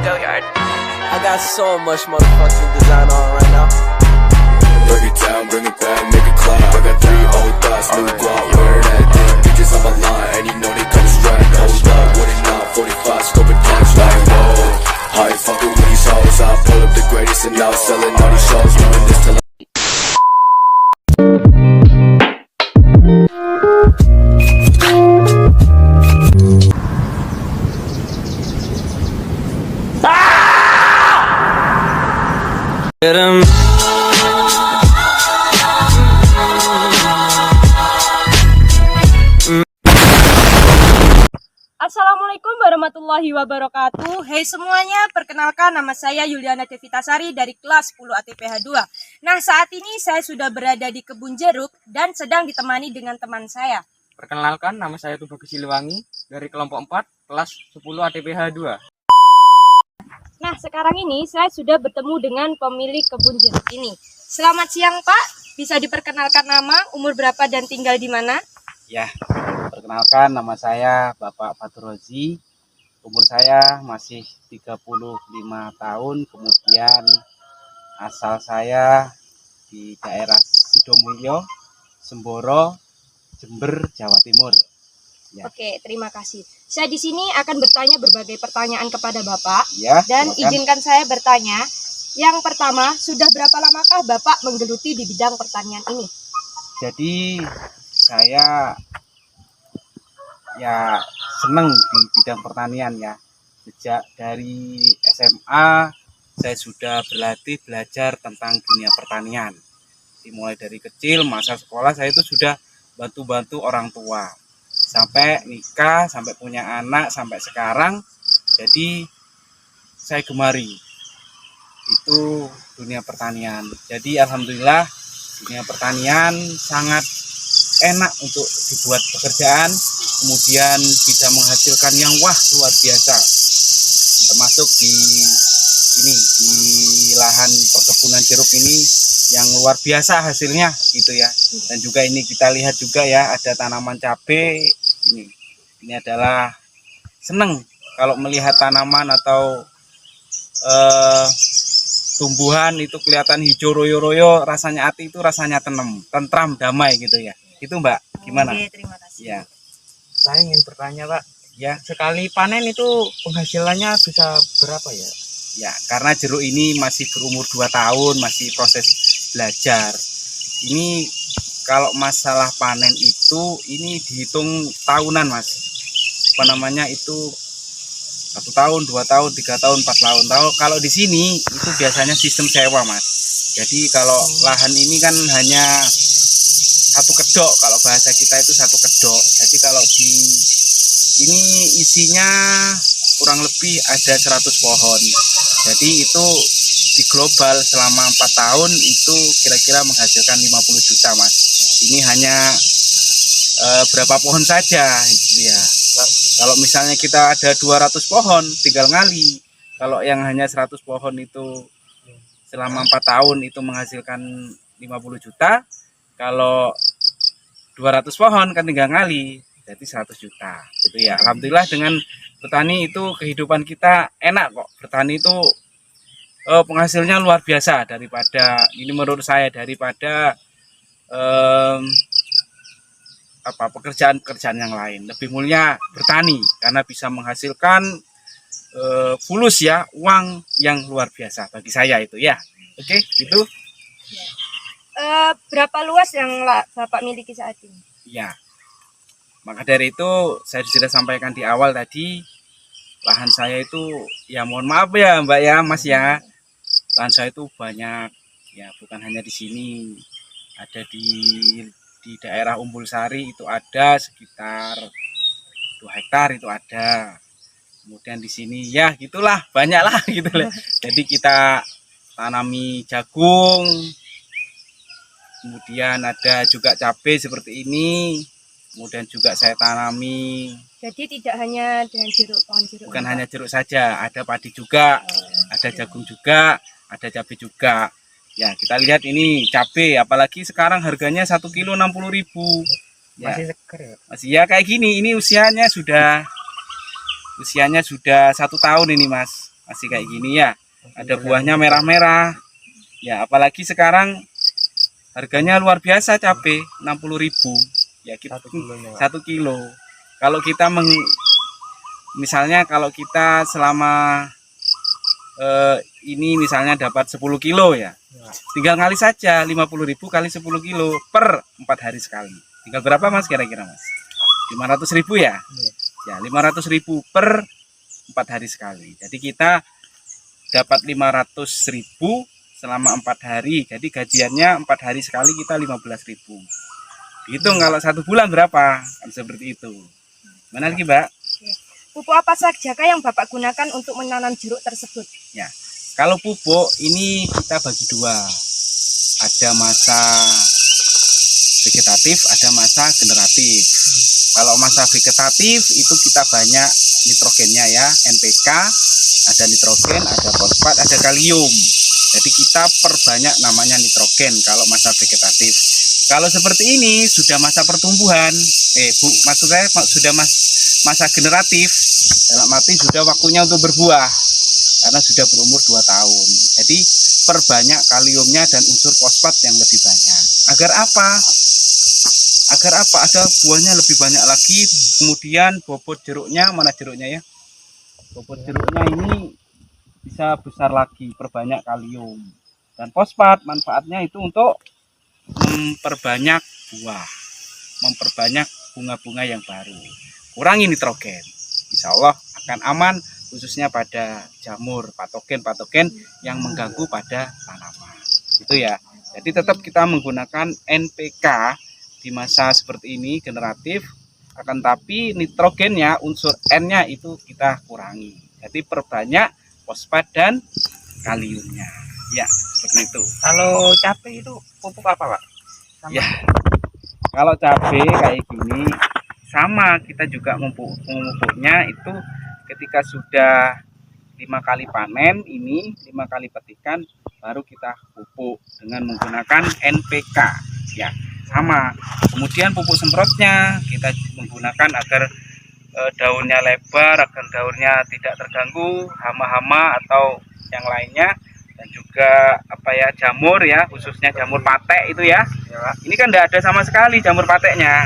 Go Yard. I got so much motherfucking design on right now. Break it down, bring it back, make it clap. I got 3 old thoughts, new guap, where that damn bitches on my line, and you know they come strapped. Hold up, what it not, 45, scope and cash like whoa. How you fucking with these hoes? I pull up the greatest and now selling all these shows, doing this till Get 'em. Assalamualaikum warahmatullahi wabarakatuh. Hai semuanya, perkenalkan nama saya Yuliana Devitasari dari kelas 10 ATPH 2. Nah, saat ini saya sudah berada di kebun jeruk dan sedang ditemani dengan teman saya. Perkenalkan, nama saya Tubagus Siliwangi dari kelompok 4 kelas 10 ATPH 2. Nah, sekarang ini saya sudah bertemu dengan pemilik kebun jeruk ini. Selamat siang, Pak. Bisa diperkenalkan nama, umur berapa dan tinggal di mana? Ya, perkenalkan nama saya Bapak Fatur Rozi. Umur saya masih 35 tahun, kemudian asal saya di daerah Sidomulyo, Semboro, Jember, Jawa Timur. Ya. Oke, terima kasih. Saya di sini akan bertanya berbagai pertanyaan kepada Bapak. Ya, Dan silakan. izinkan saya bertanya. Yang pertama, sudah berapa lamakah Bapak menggeluti di bidang pertanian ini? Jadi saya ya senang di bidang pertanian ya. Sejak dari SMA saya sudah belajar tentang dunia pertanian. Dimulai dari kecil, masa sekolah saya itu sudah bantu-bantu orang tua. Sampai nikah, sampai punya anak, sampai sekarang. Jadi saya gemari itu dunia pertanian. Jadi alhamdulillah dunia pertanian sangat enak untuk dibuat pekerjaan, kemudian bisa menghasilkan yang wah luar biasa. Termasuk di lahan perkebunan jeruk ini yang luar biasa hasilnya gitu ya. Dan juga ini kita lihat juga ya, ada tanaman cabai. Ini adalah seneng kalau melihat tanaman atau tumbuhan itu kelihatan hijau royo-royo, rasanya hati itu rasanya tentram, damai gitu ya. Itu Mbak, gimana? Oke, terima kasih. Ya. Saya ingin bertanya Pak, ya sekali panen itu penghasilannya bisa berapa ya? Ya, karena jeruk ini masih berumur 2 tahun, masih proses belajar. Ini kalau masalah panen itu ini dihitung tahunan Mas. Apa namanya itu 1 tahun, 2 tahun, 3 tahun, 4 tahun. Kalau di sini itu biasanya sistem sewa Mas. Jadi kalau lahan ini kan hanya 1 kedok, kalau bahasa kita itu 1 kedok. Jadi kalau di ini isinya kurang lebih ada 100 pohon. Jadi itu di global selama 4 tahun itu kira-kira menghasilkan 50 juta Mas. Ini hanya berapa pohon saja gitu ya. Kalau misalnya kita ada 200 pohon tinggal ngali. Kalau yang hanya 100 pohon itu selama 4 tahun itu menghasilkan 50 juta. Kalau 200 pohon kan tinggal ngali, jadi 100 juta gitu ya. Alhamdulillah dengan bertani itu kehidupan kita enak kok. Bertani itu penghasilnya luar biasa daripada, ini menurut saya, daripada pekerjaan-pekerjaan yang lain. Lebih mulia bertani karena bisa menghasilkan fulus ya, uang yang luar biasa bagi saya itu ya. Oke, gitu. Berapa luas yang Bapak miliki saat ini? Ya. Maka dari itu saya sudah sampaikan di awal tadi, lahan saya itu ya mohon maaf ya Mbak ya, Mas ya. Lahan saya itu banyak ya, bukan hanya di sini. Ada di daerah Umbul Sari itu ada sekitar 2 hektar itu ada. Kemudian di sini ya gitulah, banyak lah gitu lah. Jadi kita tanami jagung. Kemudian ada juga cabai seperti ini. Kemudian juga saya tanami. Jadi tidak hanya dengan jeruk, pohon jeruk. Bukan hanya jeruk saja, ada padi juga, ada jagung juga, ada cabai juga. Ya, kita lihat ini cabai, apalagi sekarang harganya 1 kilo 60.000. Ya, Masih seger ya? masih ya kayak gini. Ini usianya sudah 1 tahun ini Mas. masih kayak gini ya. Ada buahnya merah-merah. Ya, apalagi sekarang harganya luar biasa cabai 60.000. Ya, kita 1 kilo. Kalau kita misalnya kalau kita selama ini misalnya dapat 10 kilo ya. Tinggal kali saja 50.000 kali 10 kilo per 4 hari sekali. Tinggal berapa Mas kira-kira Mas? 500.000 ya? Ya, 500.000 per 4 hari sekali. Jadi kita dapat 500.000 selama 4 hari. Jadi gajiannya 4 hari sekali kita 15.000. Hitung kalau 1 bulan berapa? Kan seperti itu. Mana lagi, Mbak? Pupuk apa saja yang Bapak gunakan untuk menanam jeruk tersebut? Ya, kalau pupuk ini kita bagi dua. Ada masa vegetatif, ada masa generatif. Kalau masa vegetatif itu kita banyak nitrogennya ya, NPK, ada nitrogen, ada fosfat, ada kalium. Jadi kita perbanyak namanya nitrogen kalau masa vegetatif. Kalau seperti ini sudah masa pertumbuhan, maksud saya sudah masa generatif, dalam arti sudah waktunya untuk berbuah karena sudah berumur 2 tahun. Jadi perbanyak kaliumnya dan unsur fosfat yang lebih banyak. Agar apa? Agar buahnya lebih banyak lagi. Kemudian bobot jeruknya, mana jeruknya ya? Bobot jeruknya ini bisa besar lagi, perbanyak kalium dan fosfat. Manfaatnya itu untuk memperbanyak buah, memperbanyak bunga-bunga yang baru, kurangi nitrogen, insya Allah akan aman, khususnya pada jamur, patogen yang mengganggu pada tanaman itu ya. Jadi tetap kita menggunakan NPK di masa seperti ini generatif, akan tapi nitrogennya, unsur N-nya itu kita kurangi, jadi perbanyak fosfat dan kaliumnya ya, seperti itu. Kalau cabai itu pupuk apa Pak? Ya, kalau cabai kayak gini sama, kita juga memupuknya itu ketika sudah 5 kali panen, ini 5 kali petikan, baru kita pupuk dengan menggunakan NPK ya, sama. Kemudian pupuk semprotnya kita menggunakan agar daunnya lebar, agar daunnya tidak terganggu hama-hama atau yang lainnya, dan juga jamur ya, khususnya jamur patek itu ya. Ini kan tidak ada sama sekali jamur pateknya,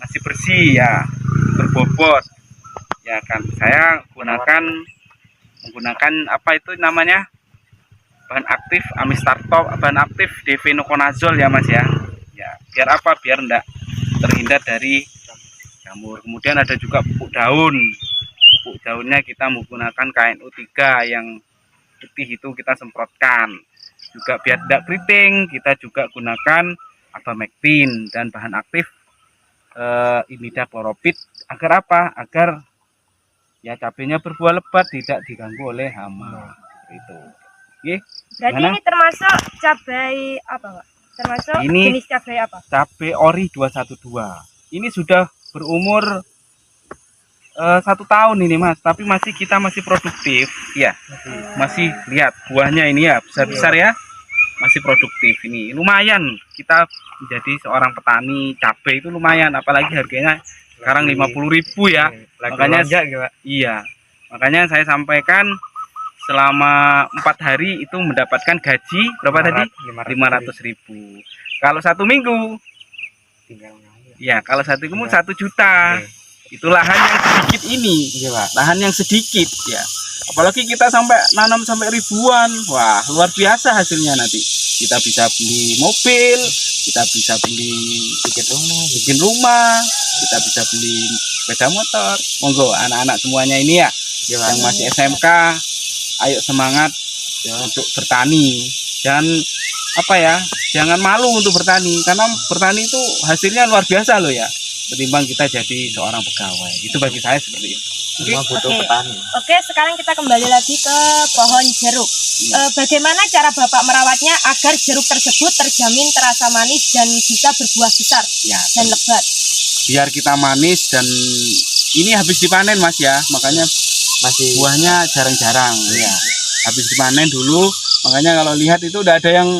masih bersih ya, berbobot ya kan. Saya menggunakan apa itu namanya, bahan aktif amistartol, bahan aktif difenokonazol ya Mas ya. Ya, biar apa? Biar enggak terhindar dari jamur. Kemudian ada juga pupuk daun. Pupuk daunnya kita menggunakan KNO3 yang putih itu kita semprotkan. Juga biar tidak keriting, kita juga gunakan abamectin dan bahan aktif imidacloroprid. Agar apa? Agar ya cabenya berbuah lebat, tidak diganggu oleh hama. Itu. Oke. Berarti ini termasuk cabai apa, Pak? Termasuk ini jenis cabai apa? Cabai ori 212. Ini sudah berumur 1 tahun ini Mas, tapi kita masih produktif ya. Masih lihat buahnya ini ya, besar-besar ya. Masih produktif ini. Lumayan kita menjadi seorang petani cabai itu lumayan, apalagi harganya sekarang 50.000 ya. Makanya iya. Makanya saya sampaikan selama 4 hari itu mendapatkan gaji berapa tadi? 500.000. Kalau 1 minggu ya, kalau 1 minggu 1 juta. Itu lahan yang sedikit ini, lahan yang sedikit ya. Apalagi kita sampai nanam sampai ribuan, wah luar biasa hasilnya nanti. Kita bisa beli mobil, kita bisa bikin rumah, kita bisa beli sepeda motor. Monggo anak-anak semuanya ini ya, yang masih SMK, ayo semangat untuk bertani. Dan jangan malu untuk bertani, karena bertani itu hasilnya luar biasa loh ya. Ketimbang kita jadi seorang pegawai, itu bagi saya seperti itu. Semua butuh petani. Oke, sekarang kita kembali lagi ke pohon jeruk. Bagaimana cara Bapak merawatnya agar jeruk tersebut terjamin terasa manis dan bisa berbuah besar dan lebat? Biar kita manis, dan ini habis dipanen Mas ya, makanya masih buahnya jarang-jarang ya. Habis dipanen dulu, makanya kalau lihat itu udah ada yang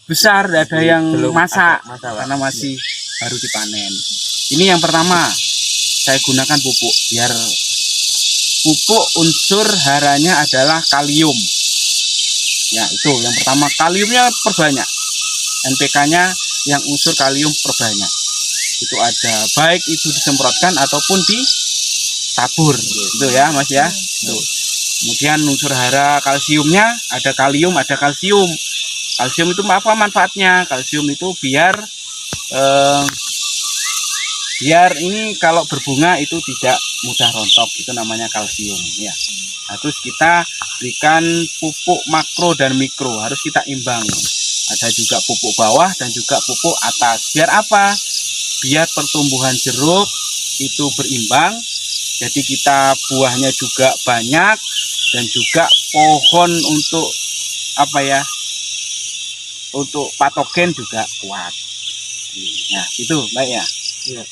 besar, ada yang masak karena masih baru dipanen. Ini yang pertama saya gunakan pupuk biar pupuk unsur haranya adalah kalium. Ya, itu yang pertama, kaliumnya perbanyak. NPK-nya yang unsur kalium perbanyak. Itu ada, baik itu disemprotkan ataupun ditabur. Gitu ya, Mas ya. Tuh. Kemudian unsur hara kalsiumnya ada kalium, ada kalsium. Kalsium itu apa manfaatnya? Kalsium itu biar ini kalau berbunga itu tidak mudah rontok, itu namanya kalsium ya. Nah, terus kita berikan pupuk makro dan mikro, harus kita imbang. Ada juga pupuk bawah dan juga pupuk atas. Biar apa? Biar pertumbuhan jeruk itu berimbang. Jadi kita buahnya juga banyak dan juga pohon untuk apa ya? Untuk patogen juga kuat. Nah, itu baik ya. Iya.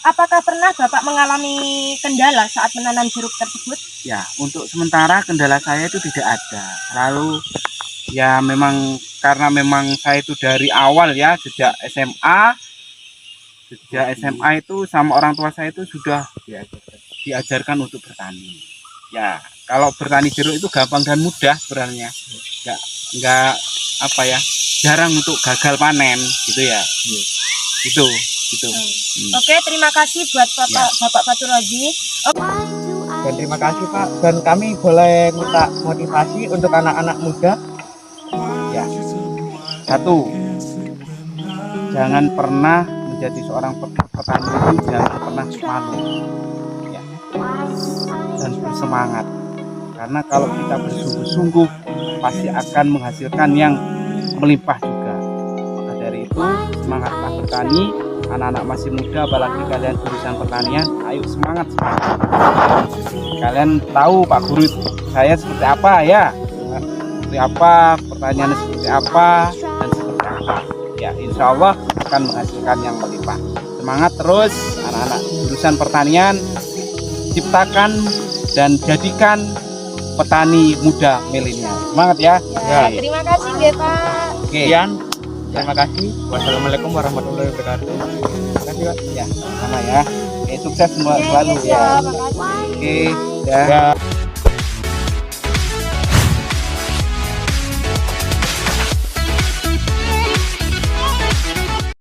Apakah pernah Bapak mengalami kendala saat menanam jeruk tersebut? Ya, untuk sementara kendala saya itu tidak ada. Lalu ya memang karena memang saya itu dari awal ya, sejak SMA itu sama orang tua saya itu sudah diajarkan untuk bertani. Ya, kalau bertani jeruk itu gampang dan mudah sebenarnya. Enggak apa ya, jarang untuk gagal panen gitu ya. Gitu. Oke, terima kasih buat Bapak Fatur Raji. Dan terima kasih Pak. Dan kami boleh minta motivasi untuk anak-anak muda. Ya. Satu, jangan pernah menjadi seorang petani itu jangan pernah malu. Ya. Dan bersemangat. Karena kalau kita bersungguh-sungguh pasti akan menghasilkan yang melimpah juga. Maka dari itu semangatlah bertani. Anak-anak masih muda, apalagi kalian jurusan pertanian, ayo semangat. Kalian tahu Pak Guru saya seperti apa ya, seperti apa, pertanyaannya seperti apa, dan seperti apa. Ya, insya Allah akan menghasilkan yang melimpah. Semangat terus anak-anak jurusan pertanian, ciptakan dan jadikan petani muda milenial. Semangat ya. Ya, terima kasih Pak. Sekian. Terima kasih. Wassalamualaikum warahmatullahi wabarakatuh. Terima kasih Pak. Ya, sama ya. Sukses selalu ya. Makasih. Oke, ya.